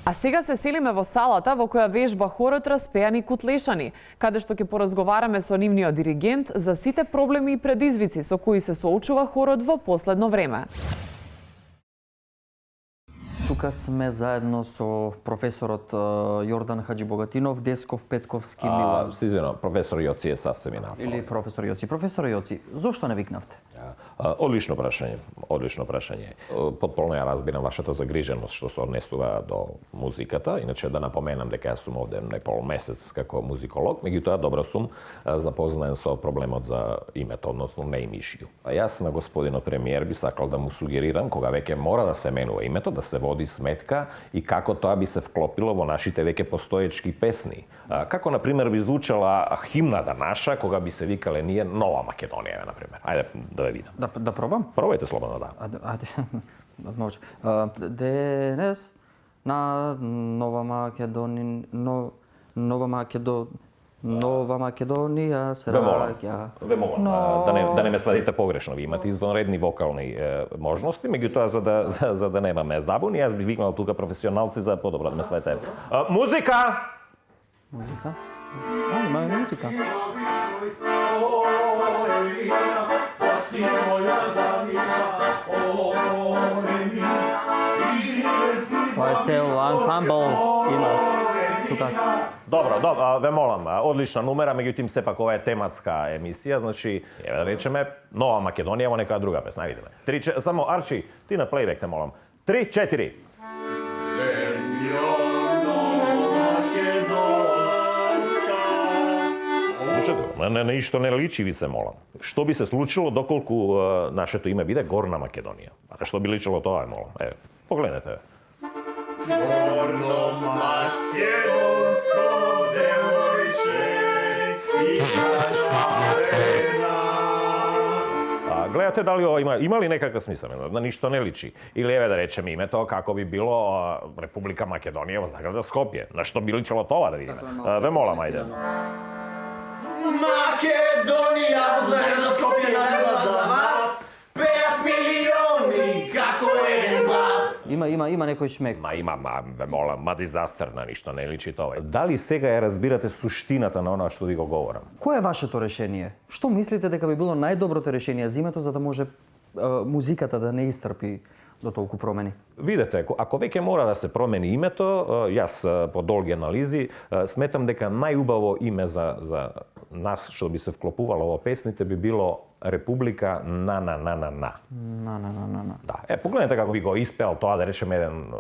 А сега се селиме во салата во која вежба хорот Распеани Кутлешани, каде што ќе поразговараме со нивниот диригент за сите проблеми и предизвици со кои се соочува хорот во последно време. Тука сме заедно со професорот Јордан Хаџибогатинов, Десков, Петковски, Милан. Се извинувам, професор Јоци е сасем инако. Или професор Јоци. Професор Јоци, зошто не викнавте? Одлично прашање. Потполно ја разбирам вашата загриженост што се однесува до музиката. Иначе да напоменам дека јас сум овде непол месец како музиколог, меѓутоа добро сум запознаен со проблемот за името, односно неимишју. А јас на господинот премиер би сакал да му сугерирам кога веќе мора да се менува името, да се води сметка и како тоа би се вклопило во нашите веќе постоечки песни. Како на пример би звучала химната наша кога би се викале ние Нова Македонија, на пример. Ајде да ве видам. Да пробам? Пробајте слободно, да. Ајде, може. Денес на Нова Македонија се раѓа. Ве молам да не ме свадите погрешно. Ви имате извонредни вокални можности, меѓутоа за да немаме забуни, јас бих викнал тука професионалци за подобро да ме свадите. Музика! Музика? Има музика. Ова е цел ансамбл има тука. Добро, ве молам, одлична номера, меѓутоа сепак ова е тематска емисија, значи, да речеме, Нова Македонија во некоја друга песна, видиме. Само Арчи, ти на плейбек те молам. 3, 4. Ништо не личи, ви се молам. Што би се случило доколку нашето име биде Горна Македонија? Што би личило тоа, молам? Погледнете. Горно македонско девојче и кашарена. Гледате дали ова има ли некаква смисла, на ништо не личи. Или еве да речеме името како би било Република Македонија во заграда Скопје. На што би личило тоа да видиме? Ве молам, ајде. Македонија, заграда Скопје најава за вас, пеат милиони како еден глас. Има некој шмек. Ве молам, дизастер, на ништо не личи тоа. Дали сега ја разбирате суштината на она што ви го говорам? Кое е вашето решение? Што мислите дека би било најдоброто решение за името за да може музиката да не истрпи до толку промени? Видете, ако веќе мора да се промени името, јас по долги анализи сметам дека најубаво име за нас што би се вклопувало во песните би било Република на. Да, погледнете како би го испеал тоа, да речеме еден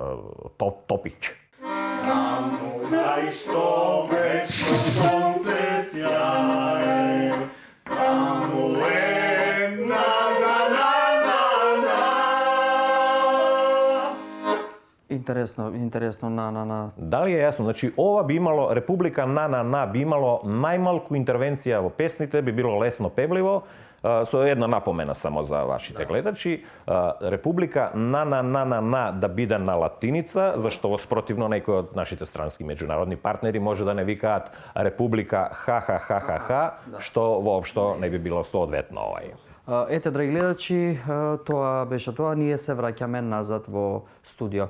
топич. Таму дај што вечно сонце сјае, таму е на. Интересно, на. Дали е јасно? Значи, ова би имало, Република на би имало најмалку интервенција во песните, би било лесно певливо, со една напомена само за вашите гледачи. Република на да биде на латиница, зашто во спротивно некои од нашите странски меѓународни партнери може да не викаат Република ха, што воопшто не би било соодветно овај. Ете, драги гледачи, тоа беше тоа. Ние се враќаме назад во студио.